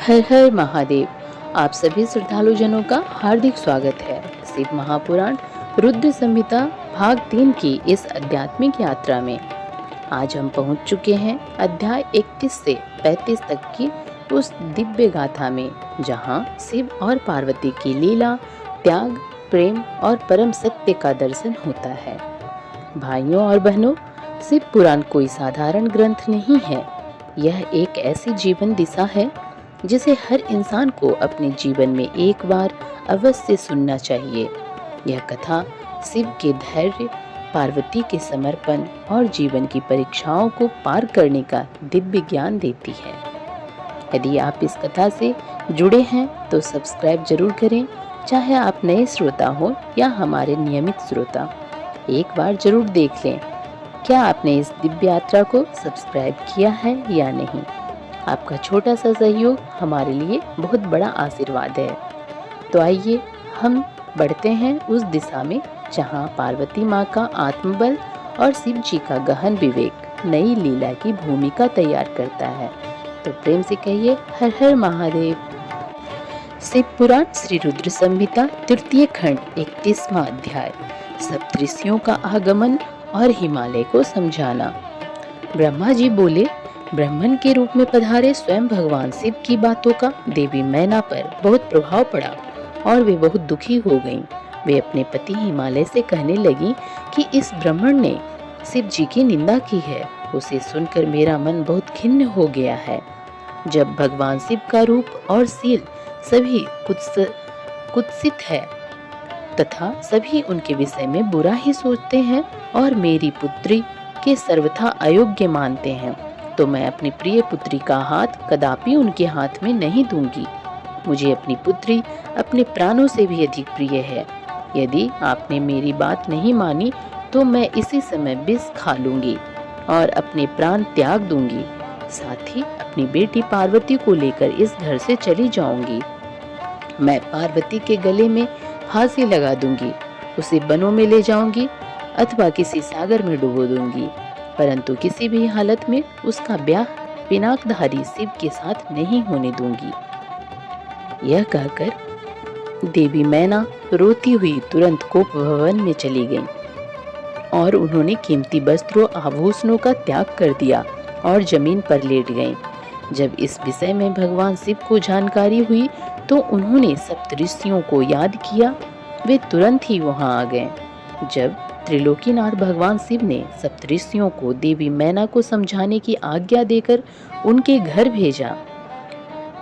हर हर महादेव। आप सभी श्रद्धालु जनों का हार्दिक स्वागत है शिव महापुराण रुद्र संहिता भाग 3 की इस आध्यात्मिक यात्रा में। आज हम पहुंच चुके हैं अध्याय 31 से 35 तक की उस दिव्य गाथा में, जहां शिव और पार्वती की लीला, त्याग, प्रेम और परम सत्य का दर्शन होता है। भाइयों और बहनों, शिव पुराण कोई साधारण ग्रंथ नहीं है। यह एक ऐसी जीवन दिशा है जिसे हर इंसान को अपने जीवन में एक बार अवश्य सुनना चाहिए। यह कथा शिव के धैर्य, पार्वती के समर्पण और जीवन की परीक्षाओं को पार करने का दिव्य ज्ञान देती है। यदि आप इस कथा से जुड़े हैं तो सब्सक्राइब जरूर करें, चाहे आप नए श्रोता हो या हमारे नियमित श्रोता। एक बार जरूर देख लें, क्या आपने इस दिव्य यात्रा को सब्सक्राइब किया है या नहीं। आपका छोटा सा सहयोग हमारे लिए बहुत बड़ा आशीर्वाद है। तो आइए हम बढ़ते हैं उस दिशा में जहां पार्वती माँ का आत्मबल और शिव जी का गहन विवेक नई लीला की भूमिका तैयार करता है। तो प्रेम से कहिए हर हर महादेव। शिव पुराण श्री रुद्र संहिता तृतीय खंड 31वां अध्याय, सप्तऋषियों का आगमन और हिमालय को समझाना। ब्रह्मा जी बोले, ब्राह्मण के रूप में पधारे स्वयं भगवान शिव की बातों का देवी मैना पर बहुत प्रभाव पड़ा और वे बहुत दुखी हो गईं। वे अपने पति हिमालय से कहने लगी कि इस ब्राह्मण ने शिव जी की निंदा की है। उसे सुनकर मेरा मन बहुत खिन्न हो गया है। जब भगवान शिव का रूप और शील सभी कुत्सित है तथा सभी उनके विषय में बुरा ही सोचते हैं और मेरी पुत्री के सर्वथा अयोग्य मानते हैं, तो मैं अपनी प्रिय पुत्री का हाथ कदापि उनके हाथ में नहीं दूंगी। मुझे अपनी पुत्री अपने प्राणों से भी अधिक प्रिय है। यदि आपने मेरी बात नहीं मानी तो मैं इसी समय विष खा लूंगी और अपने प्राण त्याग दूंगी। साथ ही अपनी बेटी पार्वती को लेकर इस घर से चली जाऊंगी। मैं पार्वती के गले में फांसी लगा दूंगी, उसे वनों में ले जाऊंगी अथवा किसी सागर में डुबो दूंगी, परंतु किसी भी हालत में उसका ब्याह पिनाकधारी शिव के साथ नहीं होने दूंगी। यह कहकर देवी मैना रोती हुई तुरंत कोप भवन में चली गईं और उन्होंने कीमती वस्त्रों आभूषणों का त्याग कर दिया और जमीन पर लेट गईं। जब इस विषय में भगवान शिव को जानकारी हुई तो उन्होंने सप्तऋषियों को याद किया। वे तुरंत ही वहां आ गए। जब त्रिलोकीनाथ भगवान शिव ने सप्तऋषियों को देवी मैना को समझाने की आज्ञा देकर उनके घर भेजा।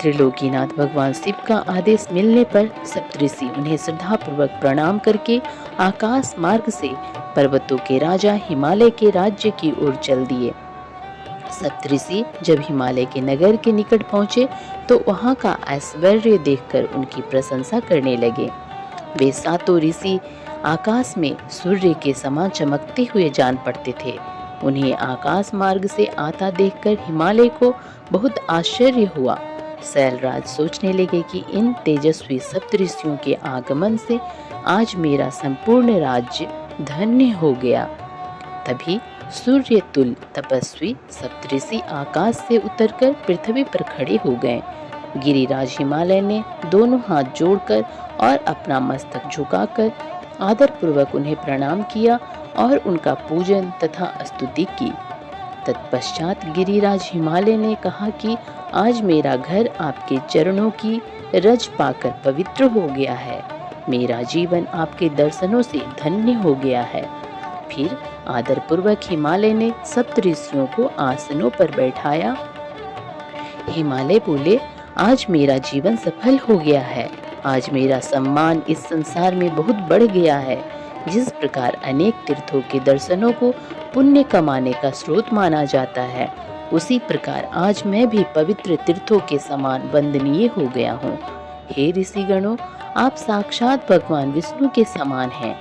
त्रिलोकीनाथ भगवान शिव का आदेश मिलने पर सप्तऋषि उन्हें श्रद्धापूर्वक प्रणाम करके आकाश मार्ग से पर्वतों के राजा हिमालय के राज्य की ओर चल दिए। सप्तऋषि जब हिमालय के नगर के निकट पहुंचे तो वहां का ऐश्वर्य देखकर उनकी प्रशंसा करने लगे। वे सातों ऋषि आकाश में सूर्य के समान चमकते हुए जान पड़ते थे। उन्हें आकाश मार्ग से आता देखकर हिमालय को बहुत आश्चर्य हुआ। शैलराज सोचने लगे कि इन तेजस्वी सप्तऋषियों के आगमन से आज मेरा संपूर्ण राज्य धन्य हो गया। तभी सूर्य तुल्य तपस्वी सप्तऋषि आकाश से उतरकर पृथ्वी पर खड़े हो गए। गिरिराज हिमालय ने दोनों हाथ जोड़कर और अपना मस्तक झुकाकर आदर पूर्वक उन्हें प्रणाम किया और उनका पूजन तथा स्तुति की। तत्पश्चात गिरिराज हिमालय ने कहा कि आज मेरा घर आपके चरणों की रज पाकर पवित्र हो गया है। मेरा जीवन आपके दर्शनों से धन्य हो गया है। फिर आदर पूर्वक हिमालय ने सप्तऋषियों को आसनों पर बैठाया। हिमालय बोले, आज मेरा जीवन सफल हो गया है। आज मेरा सम्मान इस संसार में बहुत बढ़ गया है। जिस प्रकार अनेक तीर्थों के दर्शनों को पुण्य कमाने का स्रोत माना जाता है, उसी प्रकार आज मैं भी पवित्र तीर्थों के समान वंदनीय हो गया हूँ। हे ऋषिगणों, आप साक्षात भगवान विष्णु के समान हैं।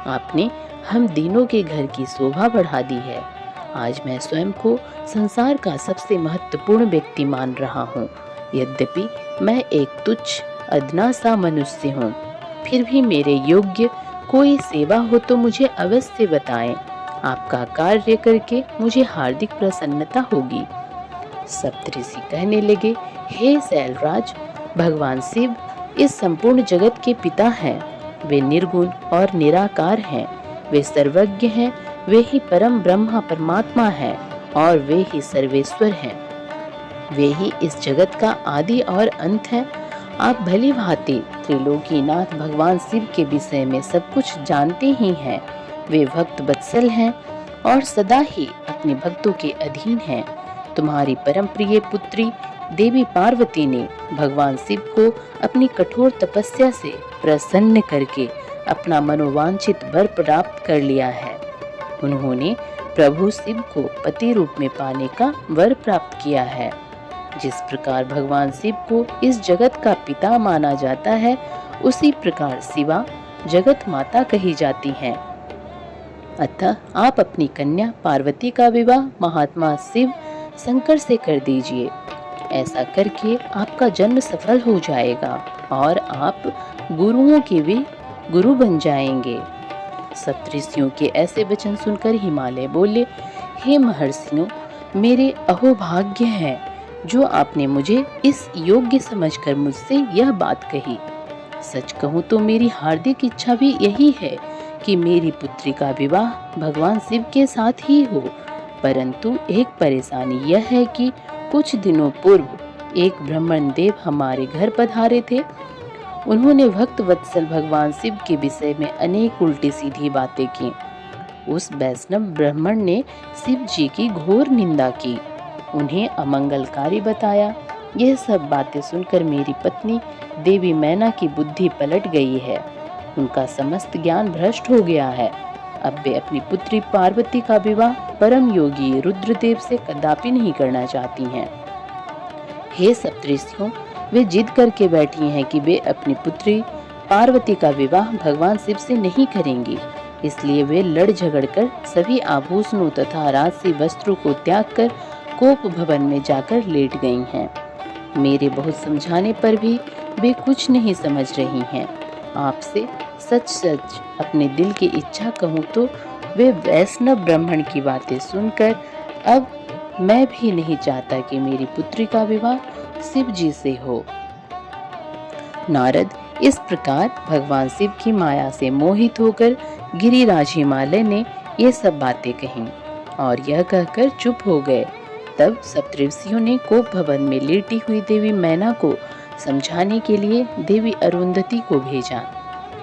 आपने हम दीनों के घर की शोभा बढ़ा दी है। आज मैं स्वयं को संसार का सबसे महत्वपूर्ण व्यक्ति मान रहा हूँ। यद्यपि मैं एक तुच्छ अदना सा मनुष्य हूँ, फिर भी मेरे योग्य कोई सेवा हो तो मुझे अवश्य बताएं। आपका कार्य करके मुझे हार्दिक प्रसन्नता होगी। सप्तऋषि कहने लगे, हे शैलराज, भगवान शिव इस संपूर्ण जगत के पिता हैं। वे निर्गुण और निराकार हैं। वे सर्वज्ञ हैं। वे ही परम ब्रह्मा परमात्मा हैं और वे ही सर्वेश्वर हैं। वे ही इस जगत का आदि और अंत हैं। आप भली भांति त्रिलोकीनाथ भगवान शिव के विषय में सब कुछ जानते ही हैं। वे भक्त वत्सल हैं और सदा ही अपने भक्तों के अधीन हैं। तुम्हारी परम प्रिय पुत्री देवी पार्वती ने भगवान शिव को अपनी कठोर तपस्या से प्रसन्न करके अपना मनोवांछित वर प्राप्त कर लिया है। उन्होंने प्रभु शिव को पति रूप में पाने का वर प्राप्त किया है। जिस प्रकार भगवान शिव को इस जगत का पिता माना जाता है, उसी प्रकार शिवा जगत माता कही जाती हैं। अतः आप अपनी कन्या पार्वती का विवाह महात्मा शिव शंकर से कर दीजिए। ऐसा करके आपका जन्म सफल हो जाएगा और आप गुरुओं के भी गुरु बन जाएंगे। सप्तऋषियों के ऐसे वचन सुनकर हिमालय बोले, हे महर्षियों, मेरे अहोभाग्य है जो आपने मुझे इस योग्य समझकर मुझसे यह बात कही। सच कहूँ तो मेरी हार्दिक इच्छा भी यही है कि मेरी पुत्री का विवाह भगवान शिव के साथ ही हो, परंतु एक परेशानी यह है कि कुछ दिनों पूर्व एक ब्राह्मण देव हमारे घर पधारे थे। उन्होंने भक्त वत्सल भगवान शिव के विषय में अनेक उल्टी सीधी बातें की। उस वैष्णव ब्राह्मण ने शिव जी की घोर निंदा की, उन्हें अमंगलकारी बताया। यह सब बातें सुनकर मेरी पत्नी देवी मैना की बुद्धि पलट गई है। उनका समस्त ज्ञान भ्रष्ट हो गया है। अब वे अपनी पुत्री पार्वती का विवाह परम योगी रुद्रदेव से कदापि नहीं करना चाहती हैं। हे सप्तऋषियों, वे जिद करके बैठी हैं कि वे अपनी पुत्री पार्वती का विवाह भगवान शिव से नहीं करेंगी। इसलिए वे लड़ झगड़ कर सभी आभूषणों तथा राजसी वस्त्रों को त्याग कर कोप भवन में जाकर लेट गई हैं। मेरे बहुत समझाने पर भी वे कुछ नहीं समझ रही हैं। आपसे सच सच अपने दिल की इच्छा कहूँ तो वे वैष्णव ब्राह्मण की बातें सुनकर अब मैं भी नहीं चाहता कि मेरी पुत्री का विवाह शिव जी से हो। नारद, इस प्रकार भगवान शिव की माया से मोहित होकर गिरिराज हिमालय ने ये सब बातें कहीं और यह कहकर चुप हो गए। तब सप्तऋषियों ने कोप भवन में लेटी हुई देवी मैना को समझाने के लिए देवी अरुंधति को भेजा।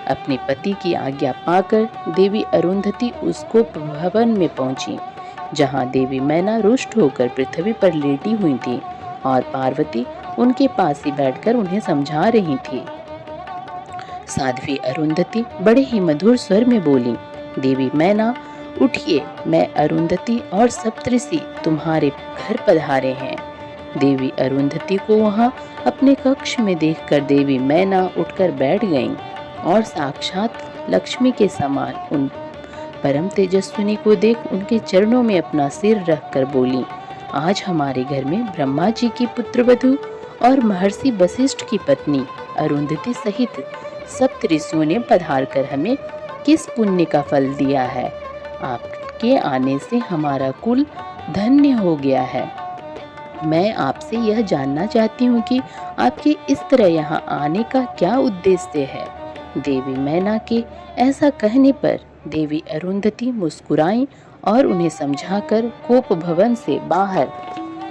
अपने पति की आज्ञा पाकर देवी अरुंधति उस कोप भवन में पहुंची, जहां देवी मैना रुष्ट होकर पृथ्वी पर लेटी हुई थी और पार्वती उनके पास ही बैठकर उन्हें समझा रही थी। साध्वी अरुंधति बड़े ही मधुर स्वर में बोली, देवी मैना उठिए, मैं अरुंधति और सप्तऋषि तुम्हारे घर पधारे हैं। देवी अरुंधति को वहां अपने कक्ष में देखकर देवी मैना उठकर बैठ गईं और साक्षात लक्ष्मी के समान उन परम तेजस्विनी को देख उनके चरणों में अपना सिर रखकर बोली, आज हमारे घर में ब्रह्मा जी की पुत्रवधू और महर्षि वशिष्ठ की पत्नी अरुंधति सहित सप्तऋषियों ने पधार कर हमें किस पुण्य का फल दिया है। आपके आने से हमारा कुल धन्य हो गया है। मैं आपसे यह जानना चाहती हूँ कि आपके इस तरह यहाँ आने का क्या उद्देश्य है। देवी मैना के ऐसा कहने पर देवी अरुंधति मुस्कुराई और उन्हें समझाकर कोप भवन से बाहर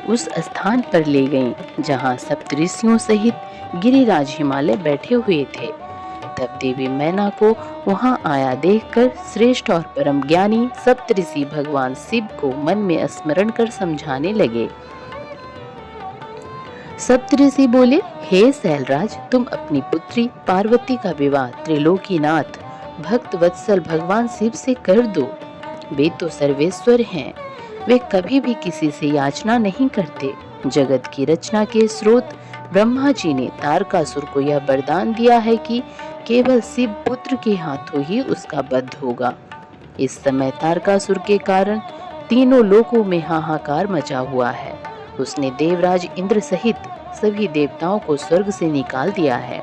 उस स्थान पर ले गईं जहां सप्तऋषियों सहित गिरिराज हिमालय बैठे हुए थे। तब देवी मैना को वहां आया देखकर श्रेष्ठ और परम ज्ञानी सप्तऋषि भगवान शिव को मन में स्मरण कर समझाने लगे। सप्तऋषि बोले, हे शैलराज, तुम अपनी पुत्री पार्वती का विवाह त्रिलोकीनाथ भक्त वत्सल भगवान शिव से कर दो। वे तो सर्वेश्वर हैं। वे कभी भी किसी से याचना नहीं करते। जगत की रचना के स्रोत ब्रह्मा जी ने तारकासुर को यह वरदान दिया है कि केवल शिव पुत्र के हाथों ही उसका वध होगा। इस समय तारकासुर के कारण तीनों लोकों में हाहाकार मचा हुआ है। उसने देवराज इंद्र सहित सभी देवताओं को स्वर्ग से निकाल दिया है।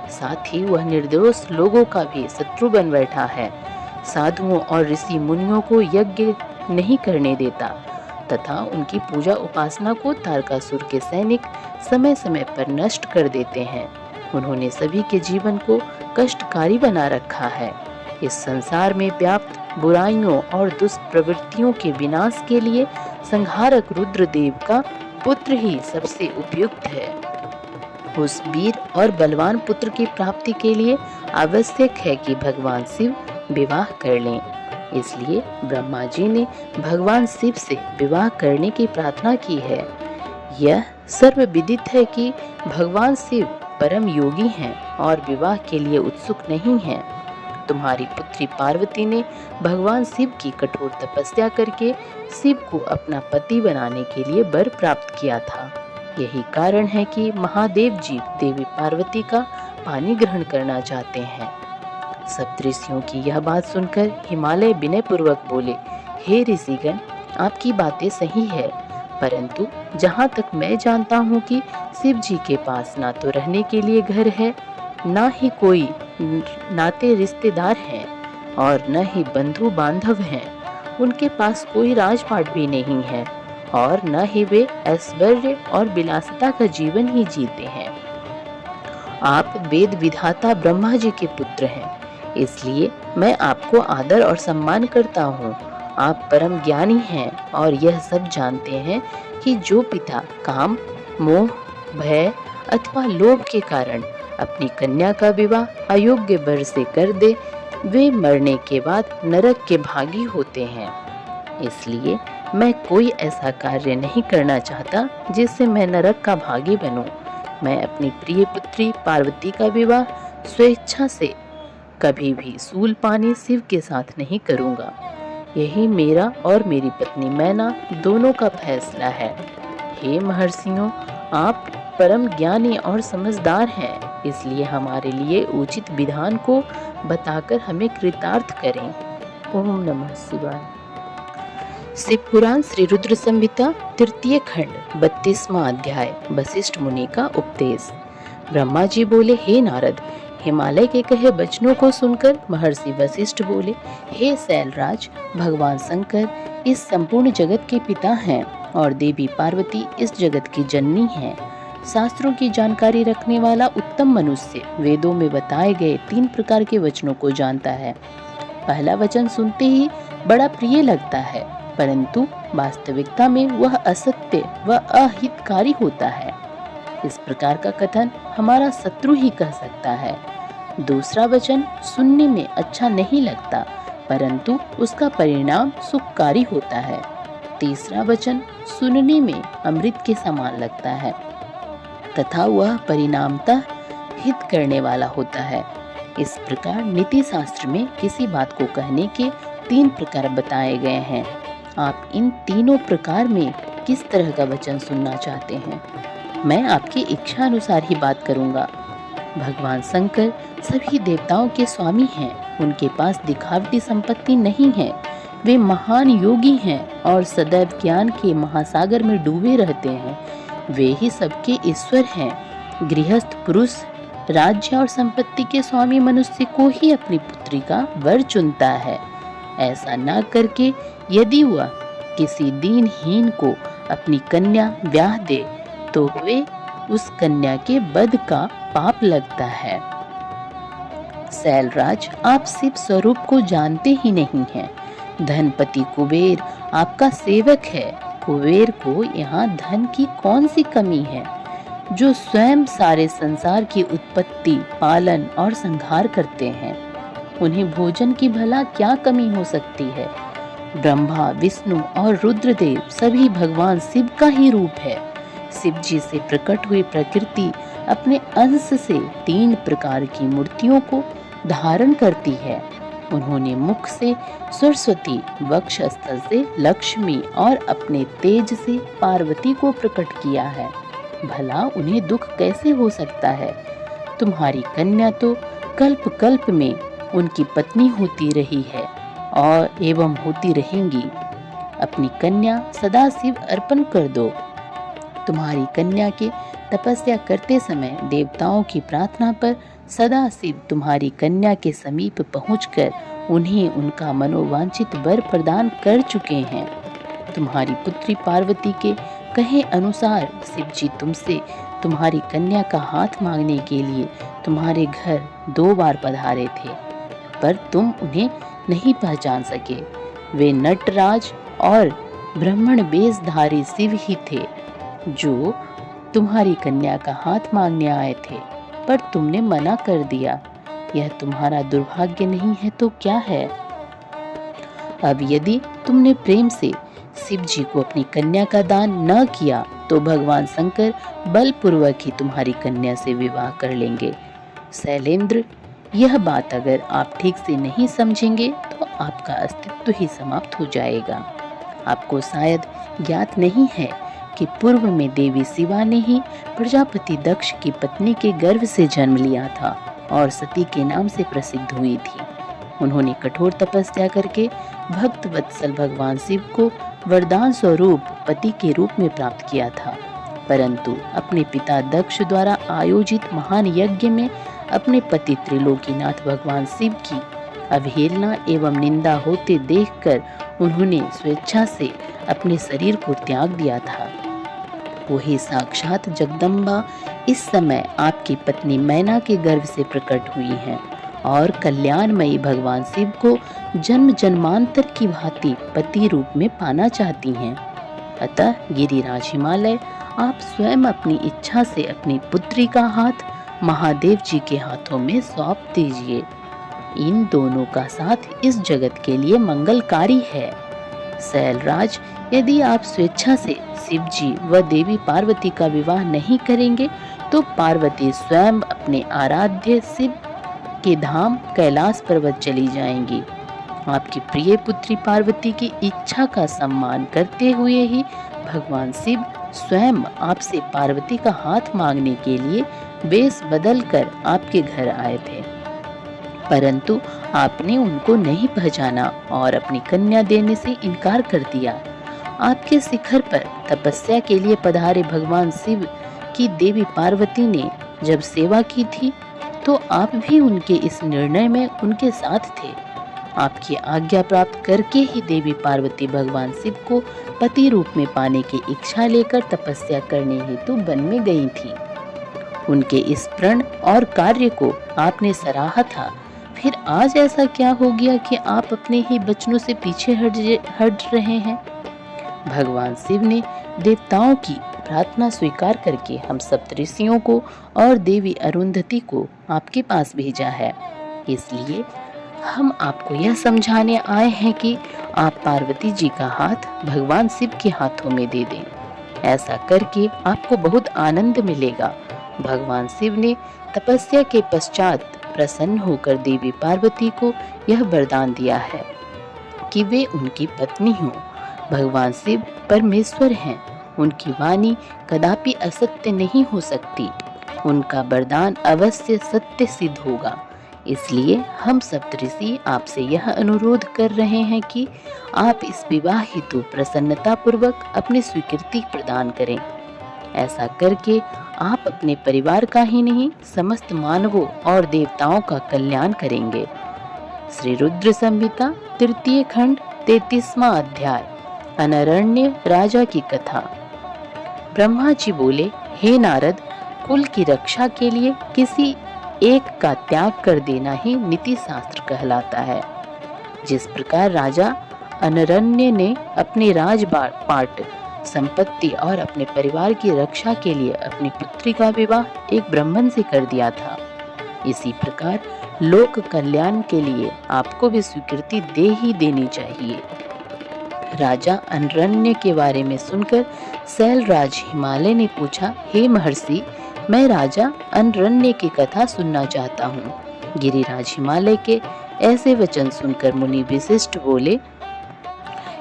साथ ही वह निर्दोष लोगों का भी शत्रु बन बैठा है। साधुओं और ऋषि मुनियों को यज्ञ नहीं करने देता। तथा उनकी पूजा उपासना को तारकासुर के सैनिक समय समय पर नष्ट कर देते हैं। उन्होंने सभी के जीवन को कष्टकारी बना रखा है। इस संसार में व्याप्त बुराइयों और दुष्प्रवृत्तियों के विनाश के लिए संहारक रुद्रदेव का पुत्र ही सबसे उपयुक्त है। उस वीर और बलवान पुत्र की प्राप्ति के लिए आवश्यक है कि भगवान शिव विवाह कर लें। इसलिए ब्रह्मा जी ने भगवान शिव से विवाह करने की प्रार्थना की है। यह सर्वविदित है कि भगवान शिव परम योगी हैं और विवाह के लिए उत्सुक नहीं हैं। तुम्हारी पुत्री पार्वती ने भगवान शिव की कठोर तपस्या करके शिव को अपना पति बनाने के लिए वर प्राप्त किया था। यही कारण है कि महादेव जी देवी पार्वती का पानी ग्रहण करना चाहते हैं। सप्तऋषियों की यह बात सुनकर हिमालय विनय पूर्वक बोले, हे ऋषिगण, आपकी बातें सही है, परंतु जहाँ तक मैं जानता हूँ कि शिव जी के पास ना तो रहने के लिए घर है, ना ही कोई नाते रिश्तेदार हैं और न ही बंधु बांधव हैं। उनके पास कोई राजपाट भी नहीं है और न ही वे ऐश्वर्य और विलासिता का जीवन ही जीते हैं। आप वेद विधाता ब्रह्मा जी के पुत्र हैं, इसलिए मैं आपको आदर और सम्मान करता हूँ। आप परम ज्ञानी हैं और यह सब जानते हैं कि जो पिता काम, मोह, भय अथवा लोभ के कारण अपनी कन्या का विवाह अयोग्य वर से कर दे, वे मरने के बाद नरक के भागी होते हैं। इसलिए मैं कोई ऐसा कार्य नहीं करना चाहता जिससे मैं नरक का भागी बनूं। मैं अपनी प्रिय पुत्री पार्वती का विवाह स्वेच्छा से कभी भी सूल पानी शिव के साथ नहीं करूंगा। यही मेरा और मेरी पत्नी मैना दोनों का फैसला है। हे महर्षियों, आप परम ज्ञानी और समझदार हैं, इसलिए हमारे लिए उचित विधान को बताकर हमें कृतार्थ करें। ओम नमः शिवाय। शिव पुराण श्री रुद्र संहिता तृतीय खंड 32वां अध्याय वशिष्ठ मुनि का उपदेश। ब्रह्मा जी बोले, हे नारद, हिमालय के कहे वचनों को सुनकर महर्षि वशिष्ठ बोले, हे शैलराज, भगवान शंकर इस संपूर्ण जगत के पिता हैं और देवी पार्वती इस जगत की जननी हैं। शास्त्रों की जानकारी रखने वाला उत्तम मनुष्य वेदों में बताए गए 3 प्रकार के वचनों को जानता है। पहला वचन सुनते ही बड़ा प्रिय लगता है, परंतु वास्तविकता में वह असत्य व अहितकारी होता है। इस प्रकार का कथन हमारा शत्रु ही कह सकता है। दूसरा वचन सुनने में अच्छा नहीं लगता, परंतु उसका परिणाम सुखकारी होता है। तीसरा वचन सुनने में अमृत के समान लगता है तथा वह परिणामतः हित करने वाला होता है। इस प्रकार नीति शास्त्र में किसी बात को कहने के 3 प्रकार बताए गए हैं। आप इन तीनों प्रकार में किस तरह का वचन सुनना चाहते हैं? मैं आपकी इच्छा अनुसार ही बात करूंगा। भगवान शंकर सभी देवताओं के स्वामी हैं। उनके पास दिखावटी संपत्ति नहीं है। वे महान योगी हैं और सदैव ज्ञान के महासागर में डूबे रहते हैं। वे ही सबके ईश्वर हैं। गृहस्थ पुरुष राज्य और संपत्ति के स्वामी मनुष्य को ही अपनी पुत्री का वर चुनता है। ऐसा न करके यदि वह किसी दीनहीन को अपनी कन्या ब्याह दे तो वे उस कन्या के वध का पाप लगता है। शैलराज, आप शिव स्वरूप को जानते ही नहीं हैं। धनपति कुबेर आपका सेवक है। कुबेर को यहाँ धन की कौन सी कमी है, जो स्वयं सारे संसार की उत्पत्ति, पालन और संहार करते हैं। उन्हें भोजन की भला क्या कमी हो सकती है? ब्रह्मा, विष्णु और रुद्रदेव सभी भगवान शिव का ही रूप है। शिव जी से प्रकट हुई प्रकृति अपने अंश से 3 प्रकार की मूर्तियों को धारण करती है। उन्होंने मुख से सरस्वती, वक्षस्थल से लक्ष्मी और अपने तेज से पार्वती को प्रकट किया है। भला उन्हें दुख कैसे हो सकता है? तुम्हारी कन्या तो कल्प कल्प में उनकी पत्नी होती रही है और एवं होती रहेंगी। अपनी कन्या सदा शिव अर्पण कर दो। तुम्हारी कन्या के तपस्या करते समय देवताओं की प्रार्थना पर सदा शिव तुम्हारी कन्या के समीप पहुंचकर उन्हें उनका मनोवांछित वर प्रदान कर चुके हैं। तुम्हारी पुत्री पार्वती के कहे अनुसार शिव जी तुमसे तुम्हारी कन्या का हाथ मांगने के लिए तुम्हारे घर 2 बार पधारे थे, पर तुम उन्हें नहीं पहचान सके। वे नटराज और ब्राह्मण वेशधारी शिव ही थे जो तुम्हारी कन्या का हाथ मांगने आए थे, पर तुमने मना कर दिया। यह तुम्हारा दुर्भाग्य नहीं है तो क्या है? अब यदि तुमने प्रेम से शिव जी को अपनी कन्या का दान न किया तो भगवान शंकर बलपूर्वक ही तुम्हारी कन्या से विवाह कर लेंगे। शैलेंद्र, यह बात अगर आप ठीक से नहीं समझेंगे तो आपका अस्तित्व ही समाप्त हो जाएगा। आपको शायद ज्ञात नहीं है कि पूर्व में देवी शिवा ने ही प्रजापति दक्ष की पत्नी के गर्भ से जन्म लिया था और सती के नाम से प्रसिद्ध हुई थी। उन्होंने कठोर तपस्या करके भक्त वत्सल भगवान शिव को वरदान स्वरूप पति के रूप में प्राप्त किया था, परंतु अपने पिता दक्ष द्वारा आयोजित महान यज्ञ में अपने पति त्रिलोकीनाथ भगवान शिव की अवहेलना एवं निंदा होते देखकर उन्होंने स्वेच्छा से अपने शरीर को त्याग दिया था। वही साक्षात जगदम्बा इस समय आपकी पत्नी मैना के गर्भ से प्रकट हुई हैं और कल्याणमयी भगवान शिव को जन्म जन्मांतर की भांति पति रूप में पाना चाहती हैं। अतः गिरिराज हिमालय, आप स्वयं अपनी इच्छा से अपनी पुत्री का हाथ महादेव जी के हाथों में सौंप दीजिए। इन दोनों का साथ इस जगत के लिए मंगलकारी है। शैलराज, यदि आप स्वेच्छा से शिव जी व देवी पार्वती का विवाह नहीं करेंगे तो पार्वती स्वयं अपने आराध्य शिव के धाम कैलाश पर्वत चली जाएंगी। आपकी प्रिय पुत्री पार्वती की इच्छा का सम्मान करते हुए ही भगवान शिव स्वयं आपसे पार्वती का हाथ मांगने के लिए वेश बदल कर आपके घर आए थे, परंतु आपने उनको नहीं पहचाना और अपनी कन्या देने से इनकार कर दिया। आपके शिखर पर तपस्या के लिए पधारे भगवान शिव की देवी पार्वती ने जब सेवा की थी तो आप भी उनके इस निर्णय में उनके साथ थे। आपकी आज्ञा प्राप्त करके ही देवी पार्वती भगवान शिव को पति रूप में पाने की इच्छा लेकर तपस्या करने हेतु वन में गई थी। उनके इस प्रण और कार्य को आपने सराहा था, फिर आज ऐसा क्या हो गया कि आप अपने ही वचनों से पीछे हट रहे हैं? भगवान शिव ने देवताओं की प्रार्थना स्वीकार करके हम सप्तऋषियों को और देवी अरुंधति को आपके पास भेजा है। इसलिए हम आपको यह समझाने आए हैं कि आप पार्वती जी का हाथ भगवान शिव के हाथों में दे दें। ऐसा करके आपको बहुत आनंद मिलेगा। भगवान शिव ने तपस्या के पश्चात प्रसन्न होकर देवी पार्वती को यह वरदान दिया है कि वे उनकी पत्नी हों। भगवान शिव परमेश्वर हैं, उनकी वाणी कदापि असत्य नहीं हो सकती। उनका वरदान अवश्य सत्य सिद्ध होगा। इसलिए हम सप्तऋषि आपसे यह अनुरोध कर रहे हैं कि आप इस विवाह हेतु प्रसन्नता पूर्वक अपनी स्वीकृति प्रदान करें। ऐसा करके आप अपने परिवार का ही नहीं समस्त मानवों और देवताओं का कल्याण करेंगे। श्री रुद्र संहिता 3 खंड 33वां अध्याय। अनरण्य राजा की कथा। ब्रह्मा जी बोले, हे नारद, कुल की रक्षा के लिए किसी एक का त्याग कर देना ही नीति शास्त्र कहलाता है। जिस प्रकार राजा अनरण्य ने अपने राजपाट, संपत्ति और अपने परिवार की रक्षा के लिए अपनी पुत्री का विवाह एक ब्राह्मण से कर दिया था, इसी प्रकार लोक कल्याण के लिए आपको भी स्वीकृति दे ही देनी चाहिए। राजा अनरण्य के बारे में सुनकर शैलराज हिमालय ने पूछा, हे महर्षि, मैं राजा अनरण्य की कथा सुनना चाहता हूँ। गिरिराज हिमालय के ऐसे वचन सुनकर मुनि विशिष्ट बोले,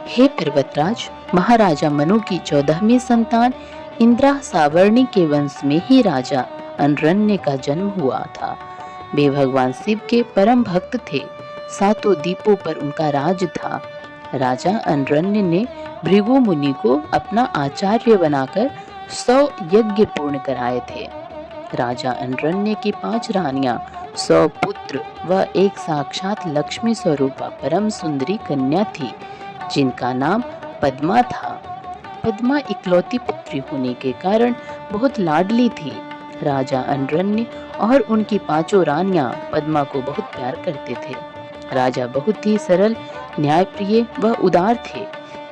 हे पर्वतराज, महाराजा मनु की 14वीं संतान इंद्रा सावर्णी के वंश में ही राजा अनरण्य का जन्म हुआ था। वे भगवान शिव के परम भक्त थे। 7 द्वीपों पर उनका राज था। राजा अनरण्य ने भृगु मुनि को अपना आचार्य बनाकर 100 यज्ञ पूर्ण कराए थे। राजा अनरण्य की 5 रानियां, 100 पुत्र व एक साक्षात लक्ष्मी स्वरूपा परम सुंदरी कन्या थी, जिनका नाम पद्मा था। पद्मा इकलौती पुत्री होने के कारण बहुत लाडली थी। राजा अनरण्य और उनकी 5 रानियां पद्मा को बहुत प्यार करते थे। राजा बहुत ही सरल, न्यायप्रिय व उदार थे।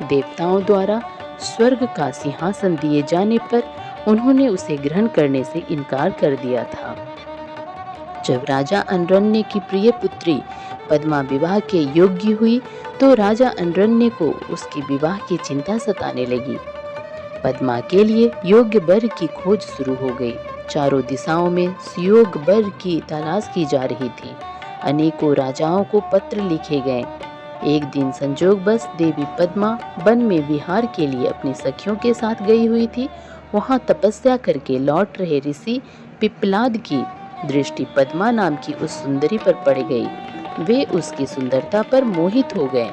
देवताओं द्वारा स्वर्ग का सिंहासन दिए जाने पर उन्होंने उसे ग्रहण करने से इनकार कर दिया था। जब राजा अनरण्य की प्रिय पुत्री पद्मा विवाह के योग्य हुई तो राजा अनरण्य को उसकी विवाह की चिंता सताने लगी। पद्मा के लिए योग्य वर की खोज शुरू हो गई। चारों दिशाओं में सुयोग्य वर की तलाश की जा रही थी। अनेकों राजाओं को पत्र लिखे गए। एक दिन संजोगवश देवी पद्मा वन में विहार के लिए अपनी सखियों के साथ गई हुई थी। वहां तपस्या करके लौट रहे ऋषि पिप्पलाद की दृष्टि पद्मा नाम की उस सुंदरी पर पड़ गई। वे उसकी सुंदरता पर मोहित हो गए।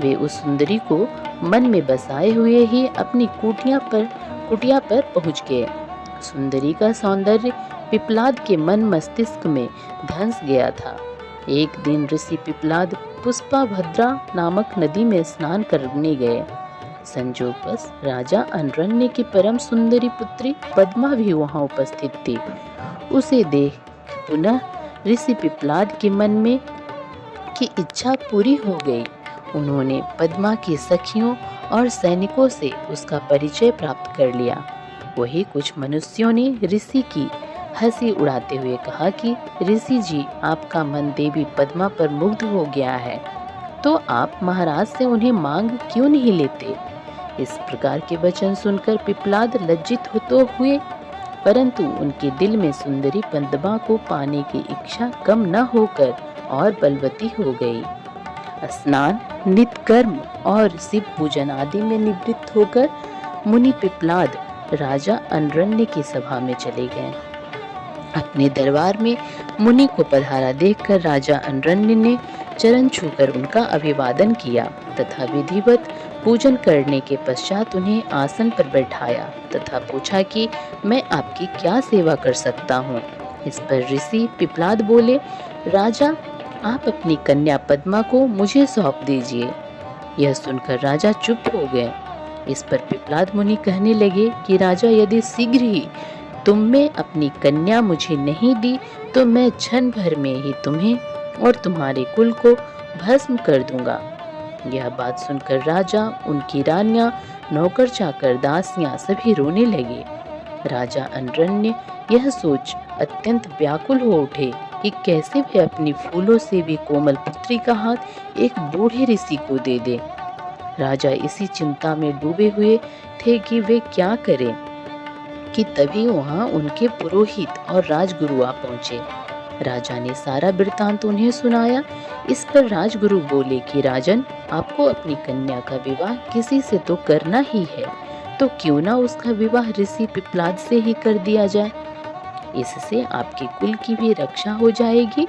वे उस सुंदरी को मन में बसाए हुए ही अपनी कुटिया पर पहुंच गए। सुंदरी का सौंदर्य पिप्पलाद के मन मस्तिष्क में धंस गया था। एक दिन ऋषि पिप्पलाद पुष्पाभद्रा नामक नदी में स्नान करने गए। संजोगवश राजा अनरण्य की परम सुंदरी पुत्री पद्मा भी वहां उपस्थित थी। उसे देख पुनः ऋषि पिप्पलाद के मन में की इच्छा पूरी हो गई। उन्होंने पद्मा की सखियों और सैनिकों से उसका परिचय प्राप्त कर लिया। वही कुछ मनुष्यों ने ऋषि की हंसी उड़ाते हुए कहा कि ऋषि जी, आपका मन देवी पद्मा पर मुग्ध हो गया है, तो आप महाराज से उन्हें मांग क्यों नहीं लेते। इस प्रकार के वचन सुनकर पिप्पलाद लज्जित तो हुए, परंतु उनके दिल में सुंदरी पद्मा को पाने की इच्छा कम न होकर और बलवती हो गई। स्नान, नित्य कर्म और शिव पूजन आदि में निवृत्त होकर मुनि पिप्पलाद राजा अनरण्य की सभा में चले गए। अपने दरबार में मुनि को पधारा देखकर राजा अनरण्य ने चरण छूकर उनका अभिवादन किया तथा विधिवत पूजन करने के पश्चात उन्हें आसन पर बैठाया तथा पूछा कि मैं आपकी क्या सेवा कर सकता हूँ। इस पर ऋषि पिप्पलाद बोले, राजा, आप अपनी कन्या पद्मा को मुझे सौंप दीजिए। यह सुनकर राजा चुप हो गए। इस पर पिप्पलाद मुनि कहने लगे कि राजा, यदि शीघ्र ही तुमने अपनी कन्या मुझे नहीं दी तो मैं क्षण भर में ही तुम्हें और तुम्हारे कुल को भस्म कर दूंगा। यह बात सुनकर राजा, उनकी रानियां, नौकर चाकर, दासियां सभी रोने लगे। राजा अनरण्य यह सोच अत्यंत व्याकुल हो उठे कि कैसे वे अपनी फूलों से भी कोमल पुत्री का हाथ एक बूढ़े ऋषि को दे दे। राजा इसी चिंता में डूबे हुए थे कि वे क्या करें कि तभी वहां उनके पुरोहित और राजगुरु आ पहुंचे। राजा ने सारा वृत्तांत उन्हें सुनाया। इस पर राजगुरु बोले कि राजन, आपको अपनी कन्या का विवाह किसी से तो करना ही है, तो क्यों ना उसका विवाह ऋषि पिप्पलाद से ही कर दिया जाए। इससे आपके कुल की भी रक्षा हो जाएगी।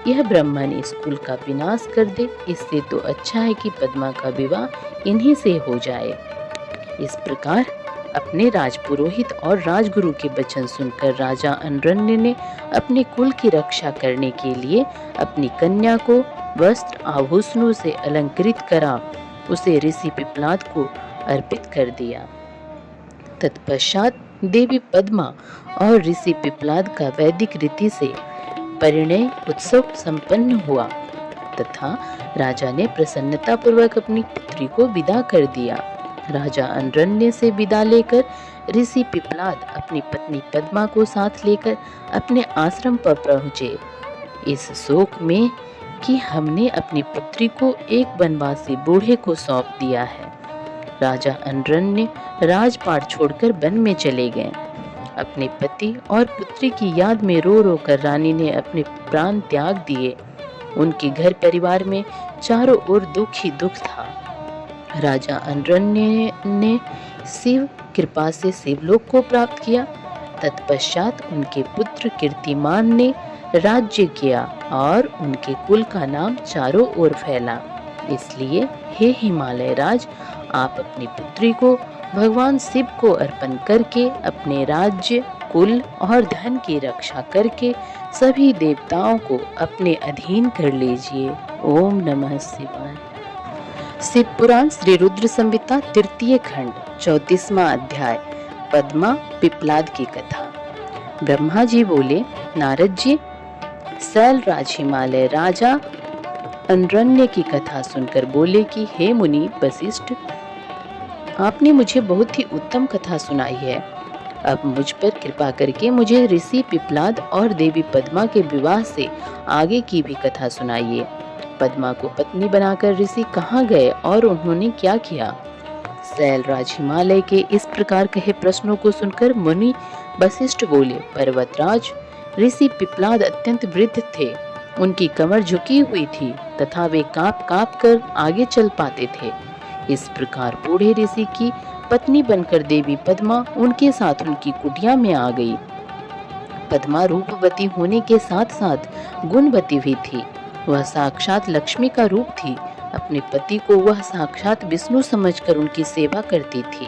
यह ब्राह्मण इस कुल का विनाश कर दे, इससे तो अच्छा है कि पद्मा का विवाह इन्हीं से हो जाए। इस प्रकार अपने राजपुरोहित और राजगुरु के वचन सुनकर राजा अनरण्य ने अपने कुल की रक्षा करने के लिए अपनी कन्या को वस्त्र आभूषणों से अलंकृत करा उसे ऋषि पिप्पलाद को अर्पित कर दिया। तत्पश्चात देवी पद्मा और ऋषि पिप्पलाद का वैदिक रीति से परिणय उत्सव संपन्न हुआ तथा राजा ने प्रसन्नता पूर्वक अपनी पुत्री को विदा कर दिया। राजा अनरण्य से विदा लेकर ऋषि पिप्पलाद अपनी पत्नी पद्मा को साथ लेकर अपने आश्रम पर पहुंचे, इस शोक में कि हमने अपनी पुत्री को एक वनवासी बूढ़े को सौंप दिया है। राजा अनरण्य राजपाट छोड़कर वन में चले गए। अपने पति और पुत्री की याद में रो रो कर रानी ने अपने प्राण त्याग दिए। उनके घर परिवार में चारों ओर दुख ही दुख था। राजा अनरण्य ने शिव कृपा से शिवलोक को प्राप्त किया। तत्पश्चात उनके पुत्र कीर्तिमान ने राज्य किया और उनके कुल का नाम चारों ओर फैला। इसलिए हे हिमालय राज, आप अपनी पुत्री को भगवान शिव को अर्पण करके अपने राज्य, कुल और धन की रक्षा करके सभी देवताओं को अपने अधीन कर लीजिए। ओम नमः शिवाय। शिव पुराण श्री रुद्र संहिता तृतीय खंड 34वां अध्याय पद्मा पिप्लाद की कथा। ब्रह्मा जी बोले, नारद जी, शैलराज हिमालय राजा अनरण्य की कथा सुनकर बोले कि हे मुनि वशिष्ठ, आपने मुझे बहुत ही उत्तम कथा सुनाई है। अब मुझ पर कृपा करके मुझे ऋषि पिप्लाद और देवी पद्मा के विवाह से आगे की भी कथा सुनाइए। पद्मा को पत्नी बनाकर ऋषि कहाँ गए और उन्होंने क्या किया? शैलराज हिमालय के इस प्रकार कहे प्रश्नों को सुनकर मुनि वशिष्ठ बोले, पर्वतराज, ऋषि पिप्लाद अत्यंत वृद्ध थे। उनकी कमर झुकी हुई थी तथा वे कांप कांप कर आगे चल पाते थे। इस प्रकार बूढ़े ऋषि की पत्नी बनकर देवी पद्मा उनके साथ उनकी कुटिया में आ गई। पद्मा रूपवती होने के साथ साथ गुणवती भी थी। वह साक्षात लक्ष्मी का रूप थी। अपने पति को वह साक्षात विष्णु समझकर उनकी सेवा करती थी।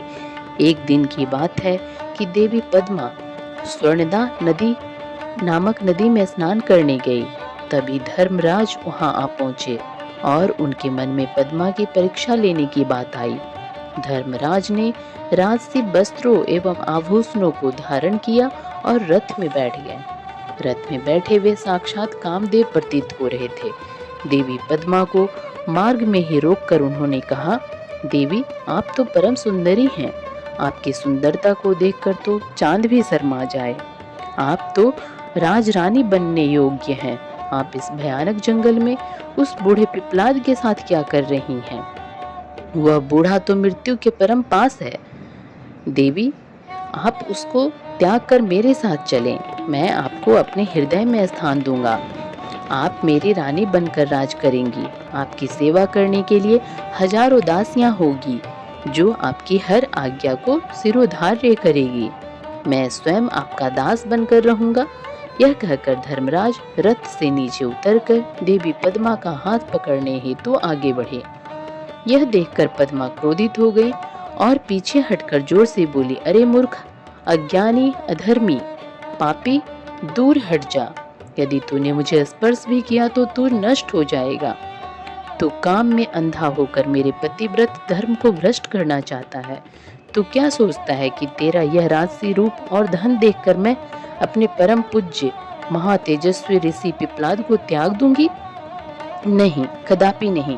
एक दिन की बात है कि देवी पद्मा स्वर्णदा नदी नामक नदी में स्नान करने गई। तभी धर्मराज वहां आ पहुंचे और उनके मन में पद्मा की परीक्षा लेने की बात आई। धर्मराज ने राजसी वस्त्रों एवं आभूषणों को धारण किया और रथ में बैठ गए। रथ में बैठे वे साक्षात कामदेव प्रतीत हो रहे थे। देवी पद्मा को मार्ग में ही रोककर उन्होंने कहा, देवी, आप तो परम सुंदरी हैं। आपकी सुंदरता को देखकर तो चांद भी शर्मा जाए। आप तो राजरानी बनने योग्य हैं। आप इस भयानक जंगल में उस बूढ़े पिप्लाद के साथ क्या कर रही हैं? वह बूढ़ा तो मृत्यु के परम पास है। देवी, आप उसको त्याग कर मेरे साथ चलें। मैं आपको अपने हृदय में स्थान दूंगा। आप मेरी रानी बनकर राज करेंगी। आपकी सेवा करने के लिए हजारों दासियां होगी जो आपकी हर आज्ञा को सिरोधार्य करेगी। मैं स्वयं आपका दास बनकर रहूंगा। यह कहकर धर्मराज रथ से नीचे उतरकर देवी पद्मा का हाथ पकड़ने हेतु आगे बढ़े। यह देखकर पद्मा क्रोधित हो गई और पीछे हटकर जोर से बोली, अरे मूर्ख, अज्ञानी, अधर्मी, पापी, दूर हट जा। यदि तूने मुझे स्पर्श भी किया तो तू नष्ट हो जाएगा। तू काम में अंधा होकर मेरे पतिव्रत धर्म को भ्रष्ट करना चाहता है। तू क्या सोचता है कि तेरा यह राजसी रूप और धन देखकर मैं अपने परम पूज्य महातेजस्वी ऋषि पिप्लाद को त्याग दूंगी? नहीं, कदापि नहीं।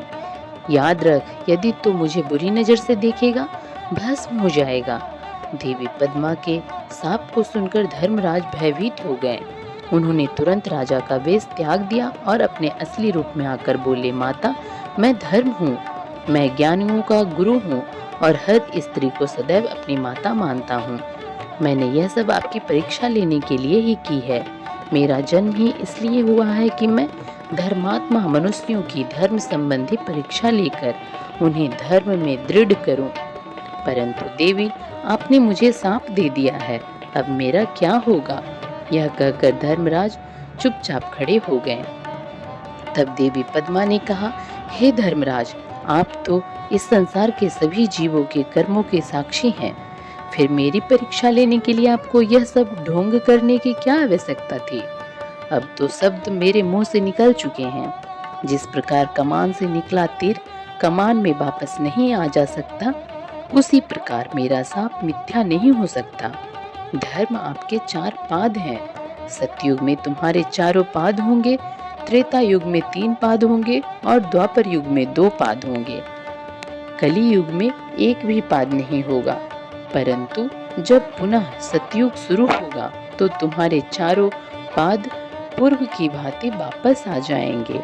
याद रख, यदि तू मुझे बुरी नजर से देखेगा, भस्म हो जाएगा। देवी पद्मा के शाप को सुनकर धर्मराज भयभीत हो गए। उन्होंने तुरंत राजा का वेश त्याग दिया और अपने असली रूप में आकर बोले, माता, मैं धर्म हूँ, मैं ज्ञानियों का गुरु हूँ और हर स्त्री को सदैव अपनी माता मानता हूँ। मैंने यह सब आपकी परीक्षा लेने के लिए ही की है। मेरा जन्म ही इसलिए हुआ है कि मैं धर्मात्मा मनुष्यों की धर्म संबंधी परीक्षा लेकर उन्हें धर्म में दृढ़ करूं। परंतु देवी, आपने मुझे सांप दे दिया है, अब मेरा क्या होगा? यह कहकर धर्मराज चुपचाप खड़े हो गए। तब देवी पद्मा ने कहा, हे धर्मराज, आप तो इस संसार के सभी जीवों के कर्मों के साक्षी हैं। फिर मेरी परीक्षा लेने के लिए आपको यह सब ढोंग करने की क्या आवश्यकता थी? अब तो शब्द मेरे मुंह से निकल चुके हैं। जिस प्रकार कमान से निकला तीर कमान में वापस नहीं आ जा सकता, उसी प्रकार मेरा शाप मिथ्या नहीं हो सकता। धर्म आपके 4 पाद हैं। सतयुग में तुम्हारे चारों पाद होंगे, त्रेता युग में 3 पाद होंगे और द्वापर युग में 2 पाद होंगे। कली युग में एक भी पाद नहीं होगा। परंतु जब पुनः सतयुग शुरू होगा तो तुम्हारे चारों पाद पूर्व की भांति वापस आ जाएंगे।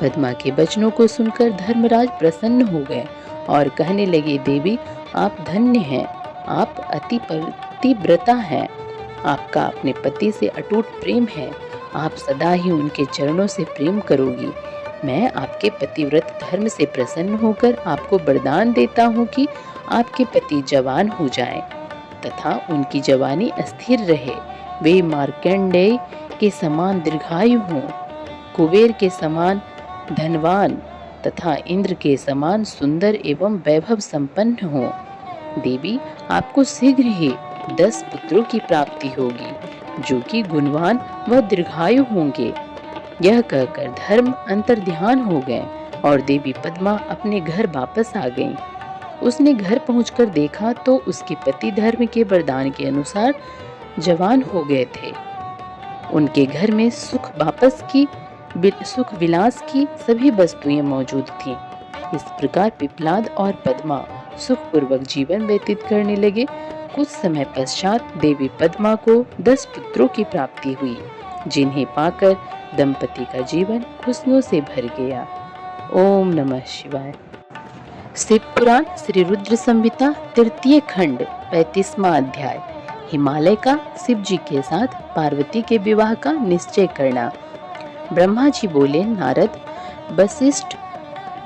पद्मा के वचनों को सुनकर धर्मराज प्रसन्न हो गए और कहने लगे, देवी, आप धन्य हैं। आप अति पतिव्रता हैं। आपका अपने पति से अटूट प्रेम है। आप सदा ही उनके चरणों से प्रेम करोगी। मैं आपके पतिव्रत धर्म से प्रसन्न होकर आपको वरदान देता हूँ कि आपके पति जवान हो जाएं तथा उनकी जवानी अस्थिर रहे। वे मार्कंडेय के समान दीर्घायु हों, कुबेर के समान धनवान तथा इंद्र के समान सुंदर एवं वैभव संपन्न हों। देवी, आपको शीघ्र ही 10 पुत्रों की प्राप्ति होगी जो कि गुणवान व दीर्घायु होंगे। यह कहकर धर्म अंतर्ध्यान हो गए और देवी पद्मा अपने घर वापस आ गईं। उसने घर पहुंचकर देखा तो उसके पति धर्म के वरदान के अनुसार जवान हो गए थे। उनके घर में सुख विलास की सभी वस्तुएं मौजूद थीं। इस प्रकार पिप्लाद और पद्मा सुखपूर्वक जीवन व्यतीत करने लगे। कुछ समय पश्चात देवी पद्मा को 10 पुत्रों की प्राप्ति हुई, जिन्हें पाकर दंपति का जीवन खुशियों से भर गया। ओम नमः शिवाय। शिव पुराण श्री रुद्र संहिता तृतीय खंड 35वां अध्याय। हिमालय का शिव जी के साथ पार्वती के विवाह का निश्चय करना। ब्रह्मा जी बोले, नारद, वशिष्ठ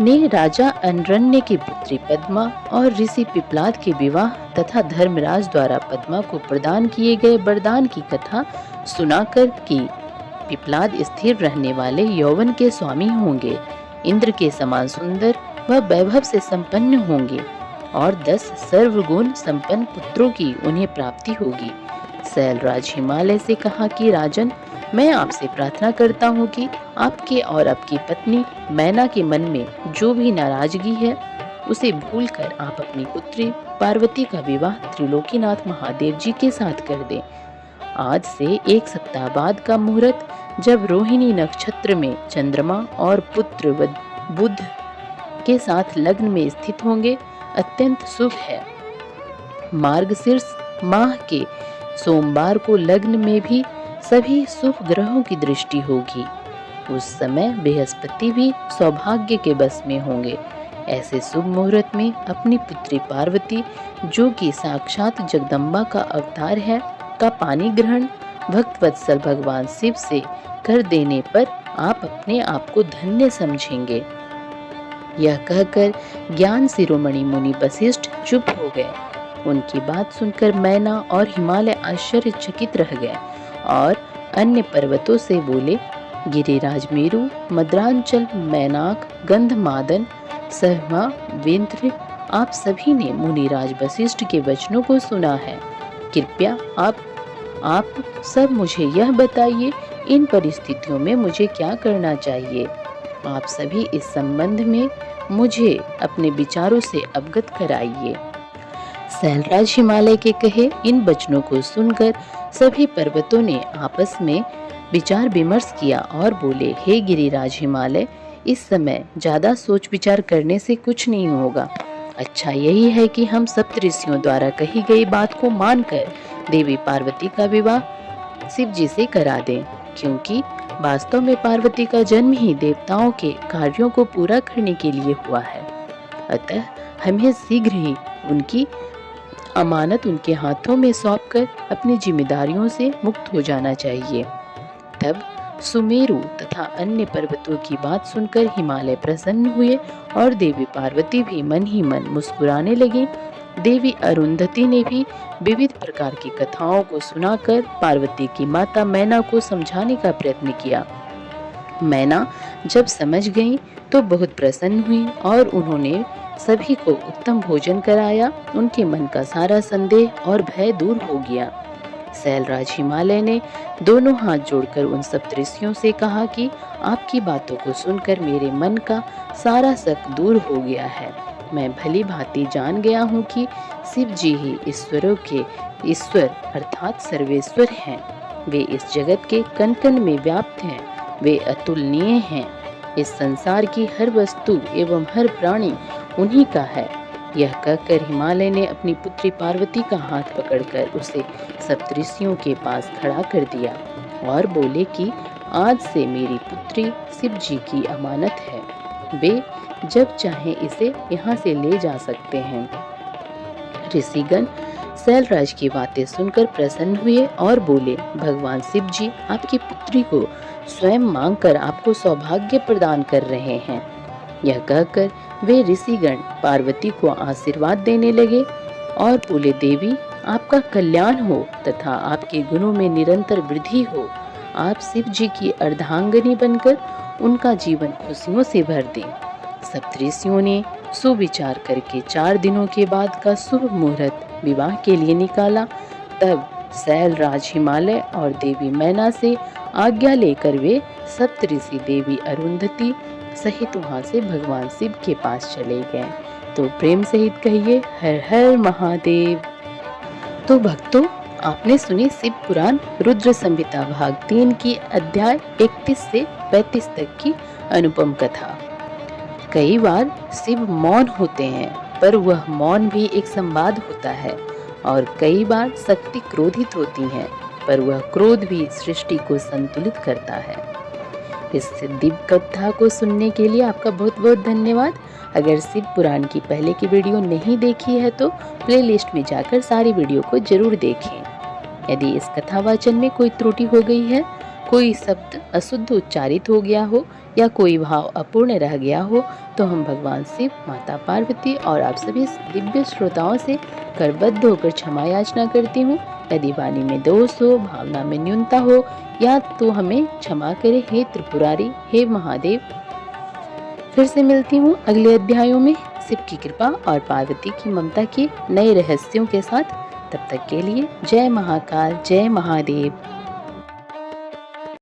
ने राजा अनरण्य की पुत्री पद्मा और ऋषि पिप्लाद के विवाह तथा धर्मराज द्वारा पद्मा को प्रदान किए गए वरदान की कथा सुनाकर कि पिप्लाद स्थिर रहने वाले यौवन के स्वामी होंगे, इंद्र के समान सुंदर व वैभव से संपन्न होंगे और 10 सर्वगुण संपन्न पुत्रों की उन्हें प्राप्ति होगी। शैलराज हिमालय से कहा कि राजन, मैं आपसे प्रार्थना करता हूँ कि आपके और आपकी पत्नी मैना के मन में जो भी नाराजगी है उसे भूलकर आप अपनी पुत्री पार्वती का विवाह त्रिलोकीनाथ महादेव जी के साथ कर दें। आज से 1 सप्ताह बाद का मुहूर्त, जब रोहिणी नक्षत्र में चंद्रमा और पुत्र बुध के साथ लग्न में स्थित होंगे, अत्यंत शुभ है। मार्गशीर्ष माह के सोमवार को लग्न में भी सभी शुभ ग्रहों की दृष्टि होगी। उस समय बृहस्पति भी सौभाग्य के बस में होंगे। ऐसे शुभ मुहूर्त में अपनी पुत्री पार्वती, जो कि साक्षात जगदम्बा का अवतार है, का पानी ग्रहण भक्तवत्सल भगवान शिव से कर देने पर आप अपने आप को धन्य समझेंगे। यह कहकर ज्ञान शिरोमणि मुनि वशिष्ठ चुप हो गए। उनकी बात सुनकर मैना और हिमालय आश्चर्यचकित रह गए और अन्य पर्वतों से बोले, गिरिराज मेरु, मद्रांचल, मैनाक, गंधमादन, सहमा, विंध्य, आप सभी ने मुनिराज वशिष्ठ के वचनों को सुना है। कृपया आप सब मुझे यह बताइए, इन परिस्थितियों में मुझे क्या करना चाहिए। आप सभी इस संबंध में मुझे अपने विचारों से अवगत कराइए। शैलराज हिमालय के कहे इन वचनों को सुनकर सभी पर्वतों ने आपस में विचार विमर्श किया और बोले, हे गिरिराज हिमालय, इस समय ज्यादा सोच विचार करने से कुछ नहीं होगा। अच्छा यही है कि हम सप्तऋषियों द्वारा कही गई बात को मानकर देवी पार्वती का विवाह शिव जी से करा दें, क्योंकि वास्तव में पार्वती का जन्म ही देवताओं के कार्यों को पूरा करने के लिए हुआ है। अतः हमें शीघ्र ही उनकी अमानत उनके हाथों में सौंपकर अपनी जिम्मेदारियों से मुक्त हो जाना चाहिए। तब सुमेरु तथा अन्य पर्वतों की बात सुनकर हिमालय प्रसन्न हुए और देवी पार्वती भी मन ही मन मुस्कुराने लगी। देवी अरुंधति ने भी विविध प्रकार की कथाओं को सुनाकर पार्वती की माता मैना को समझाने का प्रयत्न किया। मैना जब समझ गई तो बहुत प्रसन्न हुई और उन्होंने सभी को उत्तम भोजन कराया। उनके मन का सारा संदेह और भय दूर हो गया। शैलराज हिमालय ने दोनों हाथ जोड़कर उन सप्तऋषियों से कहा कि आपकी बातों को सुनकर मेरे मन का सारा शक दूर हो गया है। मैं भली भांति जान गया हूँ कि शिव जी ही ईश्वरों के ईश्वर अर्थात सर्वेश्वर हैं। वे इस जगत के कण कण में व्याप्त हैं। वे अतुलनीय हैं। इस संसार की हर वस्तु एवं हर प्राणी उन्हीं का है। यह कहकर हिमालय ने अपनी पुत्री पार्वती का हाथ पकड़कर उसे सप्तऋषियों के पास खड़ा कर दिया और बोले कि आज से मेरी पुत्री शिव जी की अमानत है। वे जब चाहें इसे यहाँ से ले जा सकते हैं। ऋषिगण शैलराज की बातें सुनकर प्रसन्न हुए और बोले, भगवान शिव जी आपकी पुत्री को स्वयं मांगकर आपको सौभाग्य प्रदान कर रहे हैं। यह कहकर वे ऋषिगण पार्वती को आशीर्वाद देने लगे और बोले, देवी आपका कल्याण हो तथा आपके गुणों में निरंतर वृद्धि हो। आप शिव जी की अर्धांगिनी बनकर उनका जीवन खुशियों से भर दें। सप्तऋषियों ने सुविचार करके 4 दिनों के बाद का शुभ मुहूर्त विवाह के लिए निकाला। तब शैलराज हिमालय और देवी मैना से आज्ञा लेकर वे सप्तऋषि देवी अरुंधति सहित वहां से भगवान शिव के पास चले गए। तो प्रेम सहित कहिए हर हर महादेव। तो भक्तों, आपने सुनी शिव पुराण रुद्र संहिता भाग 3 की अध्याय 31 से 35 तक की अनुपम कथा। कई बार शिव मौन होते हैं, पर वह मौन भी एक संवाद होता है। और कई बार शक्ति क्रोधित होती है, पर वह क्रोध भी सृष्टि को संतुलित करता है। इस दिव्य कथा को सुनने के लिए आपका बहुत बहुत धन्यवाद। अगर शिव पुराण की पहले की वीडियो नहीं देखी है तो प्लेलिस्ट में जाकर सारी वीडियो को जरूर देखें। यदि इस कथावाचन में कोई त्रुटि हो गई है, कोई शब्द अशुद्ध उच्चारित हो गया हो या कोई भाव अपूर्ण रह गया हो, तो हम भगवान शिव, माता पार्वती और आप सभी दिव्य श्रोताओं से करबद्ध होकर क्षमा याचना करती हूँ। यदि वाणी में दोष हो, भावना में न्यूनता हो, या तो हमें क्षमा करे हे त्रिपुरारी, हे महादेव। फिर से मिलती हूँ अगले अध्यायों में शिव की कृपा और पार्वती की ममता के नए रहस्यों के साथ। तब तक के लिए जय महाकाल, जय महादेव।